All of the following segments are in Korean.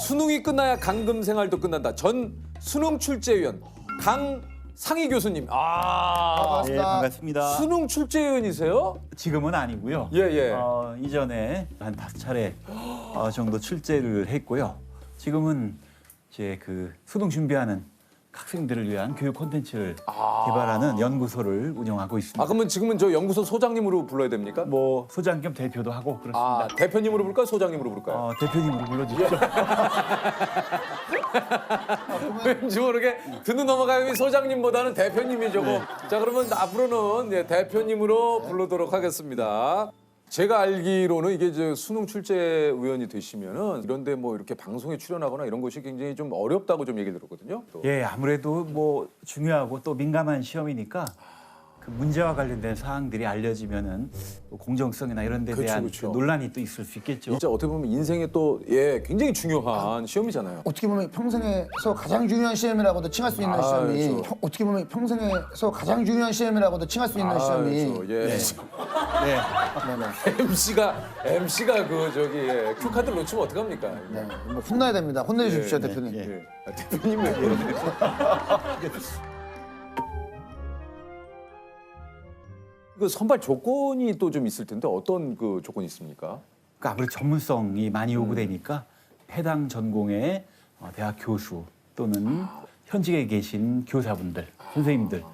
수능이 끝나야 강금 생활도 끝난다. 전 수능 출제위원 강상희 교수님. 네, 반갑습니다. 수능 출제위원이세요? 지금은 아니고요. 예. 이전에 한 5차례 정도 출제를 했고요. 지금은 이제 그 수능 준비하는 학생들을 위한 교육 콘텐츠를 개발하는 연구소를 운영하고 있습니다. 그러면 지금은 저 연구소 소장님으로 불러야 됩니까? 뭐 소장 겸 대표도 하고 그렇습니다. 대표님으로 부를까요? 소장님으로 부를까요? 대표님으로 불러주십시오. 왠지 모르게 듣는 넘어가면 소장님보다는 대표님이 조금. 자, 그러면 앞으로는 대표님으로 부르도록 하겠습니다. 제가 알기로는 이게 저 수능 출제위원이 되시면은 이런데 뭐 이렇게 방송에 출연하거나 이런 것이 굉장히 좀 어렵다고 좀 얘기 들었거든요. 또. 예, 아무래도 뭐 중요하고 또 민감한 시험이니까 그 문제와 관련된 사항들이 알려지면은 뭐 공정성이나 이런 데 대한 그렇죠. 그 논란이 또 있을 수 있겠죠. 진짜 어떻게 보면 인생에 또 굉장히 중요한 시험이잖아요. 어떻게 보면 평생에서 가장 중요한 시험이라고도 칭할 수 있는 시험이 그렇죠. 어떻게 보면 평생에서 가장 중요한 시험이라고도 칭할 수 있는 시험이 그렇죠. 예. 네네. MC가 그 저기 큐카드 놓치면 어떡합니까? 네. 뭐 혼나야 됩니다. 혼내주십시오 대표님. 대표님 왜 그러세요? 그 선발 조건이 또 좀 있을 텐데 어떤 그 조건이 있습니까? 그러니까 아무래도 전문성이 많이 요구되니까 해당 전공의 대학 교수 또는 현직에 계신 교사분들, 선생님들.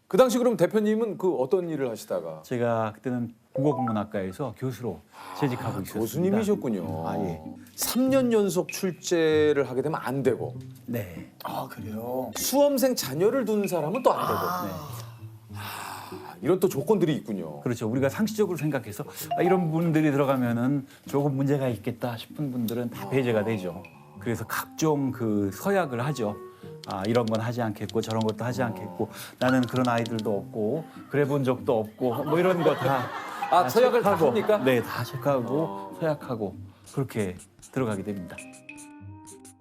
그 당시 그럼 대표님은 그 어떤 일을 하시다가 제가 그때는 국어국문학과에서 교수로 재직하고 있었습니다. 교수님이셨군요. 예. 3년 연속 출제를 하게 되면 안 되고 네. 그래요. 수험생 자녀를 둔 사람은 또 안 되고 네. 이런 또 조건들이 있군요. 그렇죠. 우리가 상식적으로 생각해서 이런 분들이 들어가면은 조금 문제가 있겠다 싶은 분들은 다 배제가 되죠. 그래서 각종 그 서약을 하죠. 이런 건 하지 않겠고 저런 것도 하지 않겠고 나는 그런 아이들도 없고 그래 본 적도 없고 뭐 이런 거 다 서약을 다 체크하고, 합니까? 네, 다 체크하고 서약하고 그렇게 들어가게 됩니다.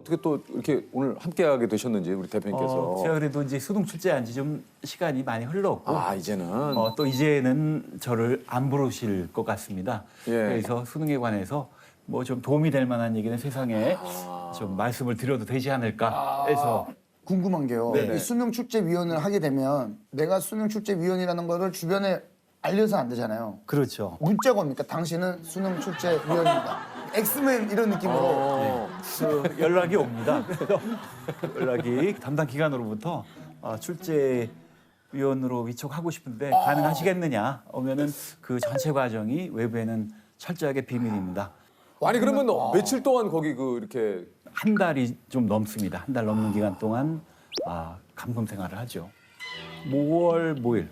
어떻게 또 이렇게 오늘 함께하게 되셨는지 우리 대표님께서. 제가 그래도 이제 수능 출제한 지 좀 시간이 많이 흘렀고 이제는 또 이제는 저를 안 부르실 것 같습니다. 예. 그래서 수능에 관해서 뭐 좀 도움이 될 만한 얘기는 세상에 좀 말씀을 드려도 되지 않을까 해서 궁금한 게요. 네네. 이 수능 출제위원을 하게 되면 내가 수능 출제위원이라는 거를 주변에 알려서 안 되잖아요. 그렇죠. 문자가 옵니까? 당신은 수능 출제위원입니다. 엑스맨 이런 느낌으로. 그 연락이 옵니다. 그래서 연락이 담당 기관으로부터 출제위원으로 위촉하고 싶은데 가능하시겠느냐 오면은 그 전체 과정이 외부에는 철저하게 비밀입니다. 아니 그러면 며칠 동안 거기 그 이렇게 한 달이 좀 넘습니다. 한 달 넘는 기간 동안 감금 생활을 하죠. 뭐월 뭐일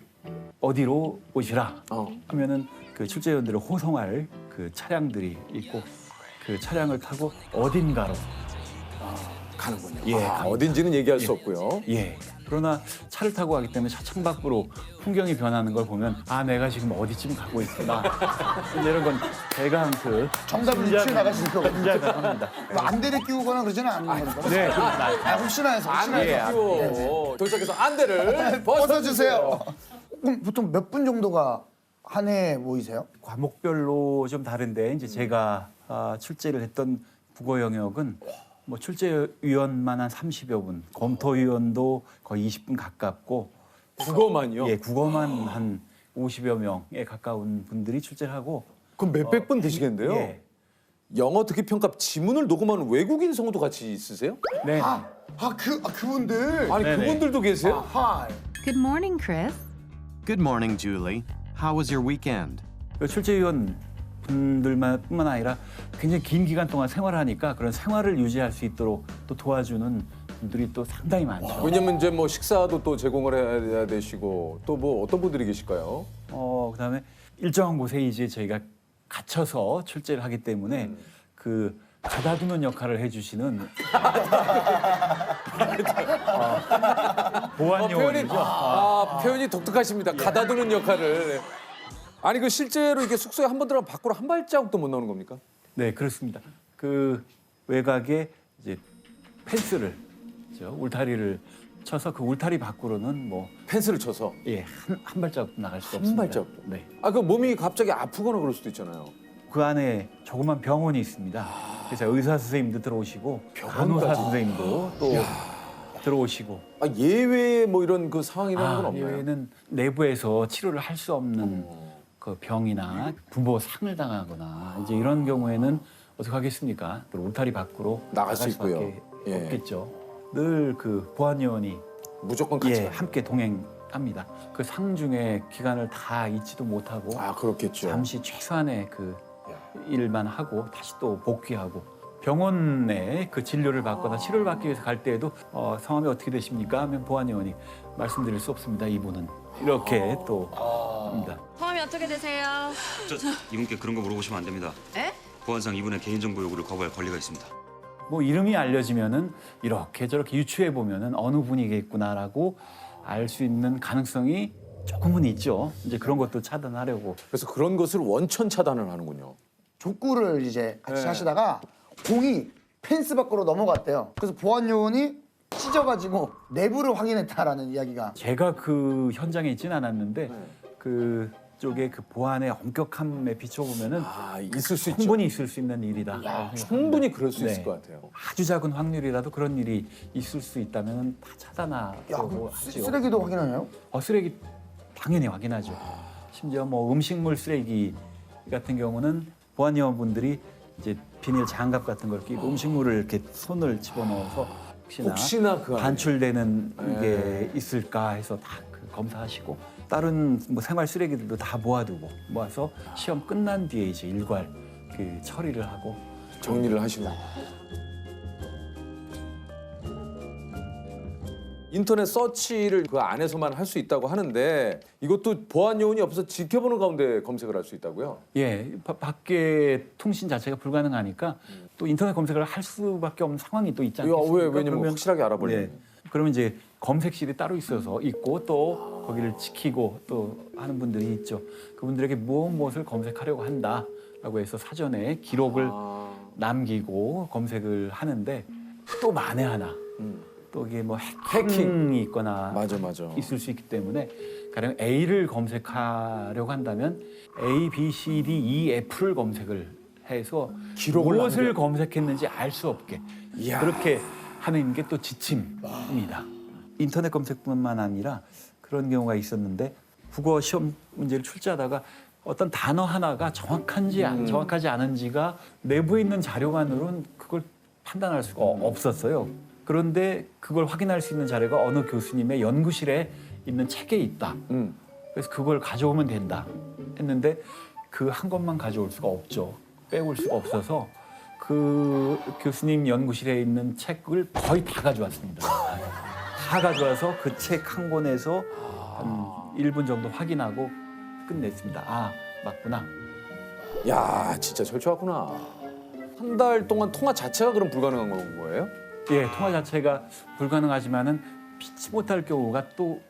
어디로 오시라 하면은 그 출제위원들을 호송할 그 차량들이 있고 그 차량을 타고 어딘가로 가는군요. 예, 어딘지는 얘기할 수 없고요. 예. 그러나 차를 타고 가기 때문에 차 창밖으로 풍경이 변하는 걸 보면 내가 지금 어디쯤 가고 있구나. 이런 건 대강 그 정답을 유추해 나가실 거거든요. 짐작을 합니다. 뭐 안대를 끼우거나 그러지는 않는 거니까. 네, 그렇습니다. 혹시나 해서 혹시나 안대 해서. 끼워 도착해서 안대를 벗어주세요. 그럼 보통 몇 분 정도가 한 해에 모이세요? 과목별로 좀 다른데 이제 제가 출제를 했던 국어 영역은 뭐 출제위원만 한 30여 분, 검토위원도 거의 20분 가깝고 국어만요? 예, 국어만 한 50여 명에 가까운 분들이 출제를 하고 그럼 몇백 분 되시겠는데요? 예. 영어 듣기 평가 지문을 녹음하는 외국인 성우도 같이 있으세요? 네. 그분들. 아니 네네. 그분들도 계세요? 하이. Good morning, Chris. Good morning, Julie. How was your weekend? 그 출제위원 분들뿐만 아니라 굉장히 긴 기간 동안 생활하니까 그런 생활을 유지할 수 있도록 또 도와주는 분들이 또 상당히 많죠. 왜냐면 이제 뭐 식사도 또 제공을 해야 되시고 또 뭐 어떤 분들이 계실까요? 그다음에 일정한 곳에 이제 저희가 갇혀서 출제를 하기 때문에 그 가다두는 역할을 해주시는 보안 요원이죠. 표현이 독특하십니다. 가다두는 역할을. 아니 그 실제로 이게 숙소에 한 번 들어가면 밖으로 한 발자국도 못 나오는 겁니까? 네, 그렇습니다. 그 외곽에 이제 펜스를 울타리를 쳐서 그 울타리 밖으로는 뭐 펜스를 쳐서. 한 발자국 나갈 수 한 없습니다. 발자국도? 네. 그 몸이 갑자기 아프거나 그럴 수도 있잖아요. 그 안에 조그만 병원이 있습니다. 그래서 의사 선생님도 들어오시고 간호사 선생님도 또 들어오시고 아, 예외 뭐 이런 그 상황이라는 건 없나요? 이외에는 내부에서 치료를 할 수 없는 그 병이나 부모 상을 당하거나 이제 이런 경우에는 어떻게 하겠습니까? 또 울타리 밖으로 나갈 수 있고요. 수밖에 예. 없겠죠. 늘 그 보안요원이 무조건 같이 가요. 함께 동행합니다. 그 상중의 기간을 다 잊지도 못하고 아, 그렇겠죠. 잠시 최소한의 그 일만 하고 다시 또 복귀하고 병원에 그 진료를 받거나 치료를 받기 위해서 갈 때에도 성함이 어떻게 되십니까? 하면 보안요원이 말씀드릴 수 없습니다. 이분은 이렇게 또 합니다. 성함이 어떻게 되세요? 이분께 그런 거 물어보시면 안 됩니다. 에? 보안상 이분의 개인정보 요구를 거부할 권리가 있습니다. 뭐 이름이 알려지면은 이렇게 저렇게 유추해 보면은 어느 분이겠구나라고 알 수 있는 가능성이 조금은 있죠. 이제 그런 것도 차단하려고. 그래서 그런 것을 원천 차단을 하는군요. 족구를 이제 같이 네. 하시다가 공이 펜스 밖으로 넘어갔대요. 그래서 보안 요원이 찢어가지고 내부를 확인했다라는 이야기가. 제가 그 현장에 있진 않았는데 그 쪽에 그 보안의 엄격함에 비춰보면은 아, 있을 수 있죠. 충분히 있을 수 있는 일이다. 야, 생각합니다. 충분히 그럴 수 네. 있을 것 같아요. 아주 작은 확률이라도 그런 일이 있을 수 있다면 다 야, 차단하고 그럼 하죠. 쓰레기도 확인하나요? 쓰레기 당연히 확인하죠. 심지어 뭐 음식물 쓰레기 같은 경우는 보안요원분들이 이제 비닐 장갑 같은 걸 끼고 음식물을 이렇게 손을 집어넣어서 혹시나 그 안에. 반출되는 네. 게 있을까 해서 다 그 검사하시고 다른 뭐 생활 쓰레기들도 다 모아두고 모아서 시험 끝난 뒤에 이제 일괄 그 처리를 하고 정리를 하시고. 인터넷 서치를 그 안에서만 할 수 있다고 하는데 이것도 보안 요원이 없어서 지켜보는 가운데 검색을 할 수 있다고요? 예, 밖에 통신 자체가 불가능하니까 또 인터넷 검색을 할 수밖에 없는 상황이 또 있지 않겠습니까? 왜냐면 그러면- 확실하게 알아보려면. 예, 그러면 이제 검색실이 따로 있어서 있고 또 거기를 지키고 또 하는 분들이 있죠. 그분들에게 무엇을 검색하려고 한다라고 해서 사전에 기록을 아, 남기고 검색을 하는데 또 만에 하나 또 이게 뭐 해킹이 있거나 맞아. 있을 수 있기 때문에 가령 A를 검색하려고 한다면 A, B, C, D, E, F를 검색을 해서 기록을 무엇을 남겨. 검색했는지 알 수 없게 이야. 그렇게 하는 게 또 지침입니다. 인터넷 검색뿐만 아니라 그런 경우가 있었는데 국어 시험 문제를 출제하다가 어떤 단어 하나가 정확한지 정확하지 않은지가 내부에 있는 자료만으로는 그걸 판단할 수가 없었어요. 그런데 그걸 확인할 수 있는 자료가 어느 교수님의 연구실에 있는 책에 있다. 그래서 그걸 가져오면 된다 했는데 그 한 것만 가져올 수가 없죠. 빼올 수가 없어서 그 교수님 연구실에 있는 책을 거의 다 가져왔습니다. 다 가져와서 그 책 한 권에서 한 1분 정도 확인하고 끝냈습니다. 아, 맞구나. 야, 진짜 철저하구나. 한 달 동안 통화 자체가 그럼 불가능한 거예요? 예, 통화 자체가 불가능하지만은 피치 못할 경우가 또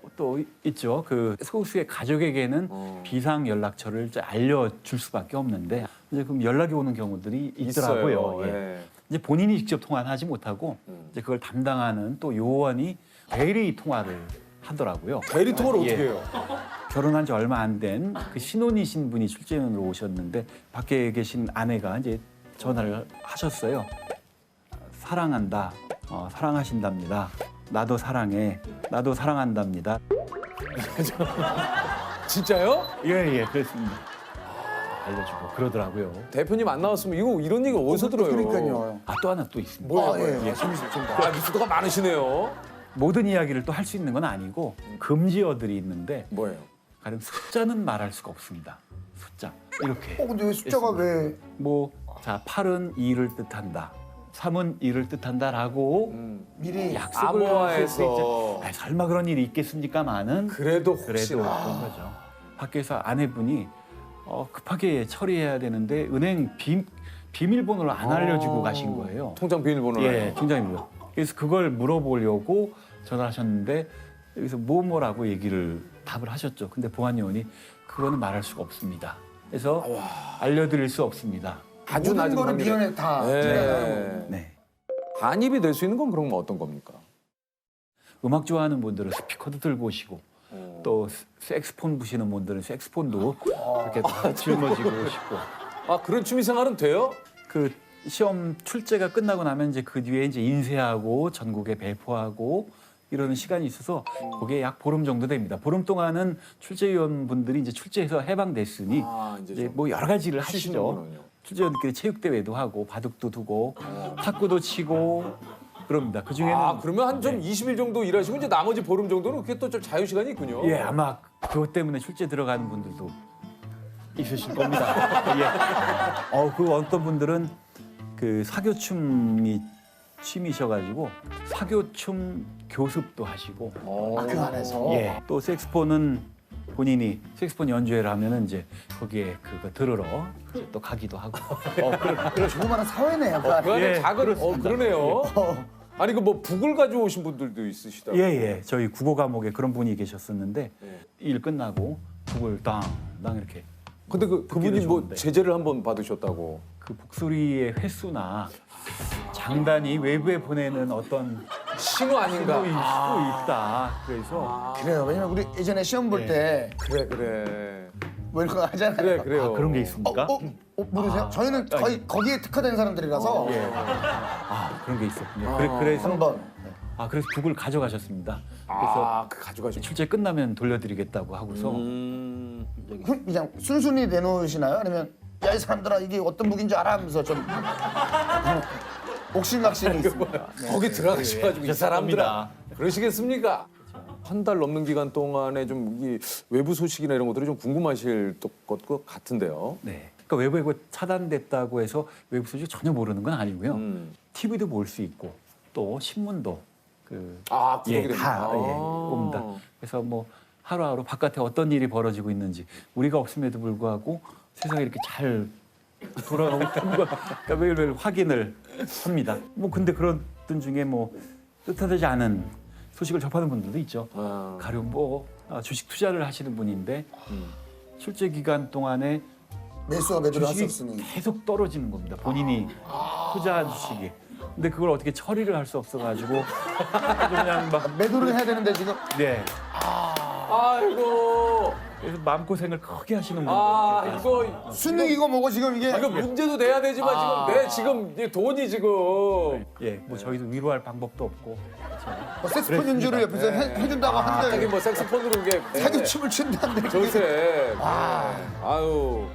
있죠. 그 소수의 가족에게는 비상 연락처를 이제 알려줄 수밖에 없는데 이제 그럼 연락이 오는 경우들이 있더라고요. 있어요. 예. 예. 이제 본인이 직접 통화는 하지 못하고 이제 그걸 담당하는 또 요원이 대리 통화를 하더라고요. 대리 통화를 예. 어떻게 해요? 결혼한 지 얼마 안 된 그 신혼이신 분이 출전으로 오셨는데 밖에 계신 아내가 이제 전화를 하셨어요. 사랑한다. 사랑하신답니다. 나도 사랑해. 나도 사랑한답니다. 진짜요? 예, 그랬습니다. 알려주고 그러더라고요. 대표님 안 나왔으면 이런 얘기 어디서 들어요? 그러니까요. 또 하나 또 있습니다. 뭐예요? 예, 재밌습니다. 아, 미수도가 많으시네요. 모든 이야기를 또 할 수 있는 건 아니고 금지어들이 있는데 뭐예요? 가령 숫자는 말할 수가 없습니다. 숫자 이렇게 근데 왜 숫자가 왜 뭐 자 8은 2를 뜻한다. 3은 2를 뜻한다라고 미리 약속을 했을 때 암호화해서 이제 설마 그런 일이 있겠습니까마는 그래도 그래도 혹시나. 그런 거죠. 밖에서 아내분이 급하게 처리해야 되는데 은행 비밀번호를 안 알려주고 가신 거예요. 통장 비밀번호를. 예, 통장이고요. 그래서 그걸 물어보려고 전화하셨는데 여기서 뭐라고 얘기를 답을 하셨죠. 근데 보안요원이 그거는 말할 수가 없습니다. 그래서 알려드릴 수 없습니다. 아주 모든 낮은 거를 확률에. 미연에 다 예. 네. 반입이 될 수 있는 건 그럼 어떤 겁니까? 음악 좋아하는 분들은 스피커도 들고 오시고 또 색스폰 부시는 분들은 색스폰도 이렇게 다 짊어지고 싶고 아, 그런 취미 생활은 돼요? 그 시험 출제가 끝나고 나면 이제 그 뒤에 이제 인쇄하고 전국에 배포하고 이러는 시간이 있어서 그게 약 보름 정도 됩니다. 보름 동안은 출제위원분들이 이제 출제해서 해방됐으니 이제 이제 좀 뭐 여러 가지를 하시죠. 쉬시는구나. 출제위원들끼리 체육대회도 하고 바둑도 두고 탁구도 치고 그럽니다. 그 중에는 그러면 한 좀 20일 정도 일하시고 이제 나머지 보름 정도는 그게 또 좀 자유 시간이 있군요. 예, 아마 그것 때문에 출제 들어가는 분들도 있으실 겁니다. 예. 그 어떤 분들은 그 사교춤이 취미셔가지고 사교춤 교습도 하시고, 그 안에서. 예, 또 색스폰은 본인이 색스폰 연주회를 하면은 이제 거기에 그거 들으러 이제 또 가기도 하고. 조그마한 사회네요. 그 그 안에. 안에 예, 작은 그렇습니다. 그러네요. 아니 그 뭐 북을 가져오신 분들도 있으시다고. 예, 예. 저희 국어 과목에 그런 분이 계셨었는데 예. 일 끝나고 북을 땅 이렇게 근데 그분이 뭐 좋은데. 제재를 한번 받으셨다고. 그 목소리의 횟수나 장단이 외부에 보내는 어떤 신호 아닌가? 신호일 수도 있다. 그래서 그래요. 왜냐면 우리 예전에 시험 볼 때 그래. 뭐 이런 거 하잖아요. 그래 그래요. 그런 게 있습니까? 모르세요? 저희는 거의 거기에 특화된 사람들이라서 예. 그런 게 있었군요. 그래서 한번 그래서 북을 가져가셨습니다. 그래서 그 가져가신. 출제 끝나면 돌려드리겠다고 하고서 그냥 순순히 내놓으시나요? 아니면 야 이 사람들아 이게 어떤 무기인지 알아 하면서 좀 옥신각신이 있습니다. 네. 거기 들어가셔가지고 이 사람들아 겁니다. 그러시겠습니까? 한 달 넘는 기간 동안에 좀 이 외부 소식이나 이런 것들이 좀 궁금하실 것 같은데요. 네. 그러니까 외부에 그 차단됐다고 해서 외부 소식 전혀 모르는 건 아니고요. TV도 볼 수 있고 또 신문도 그렇게 다 됩니다. 옵니다. 그래서 뭐 하루하루 바깥에 어떤 일이 벌어지고 있는지 우리가 없음에도 불구하고 세상이 이렇게 잘 돌아가고 있다는 걸 그러니까 매일매일 확인을 합니다. 뭐 근데 그런 분 중에 뭐 뜻하지 않은 소식을 접하는 분들도 있죠. 가령 뭐 주식 투자를 하시는 분인데 출제 기간 동안에 매수와 매도를 할 수 주식이 없으니 계속 떨어지는 겁니다. 본인이 투자한 주식이. 근데 그걸 어떻게 처리를 할 수 없어가지고 그냥 막 매도를 해야 되는데 지금 네. 아이고. 그래서 마음고생을 크게 하시는 분들. 이거 수능 이거 뭐고 지금 이게 이거 문제도 돼야 되지만 지금 내 돈이 지금 예, 뭐 저희도 위로할 방법도 없고. 뭐 색스폰 연주를 옆에서 해준다고 하긴 하는데 뭐 색소폰으로 이게 사교춤을 춘다는데 조세. 아유.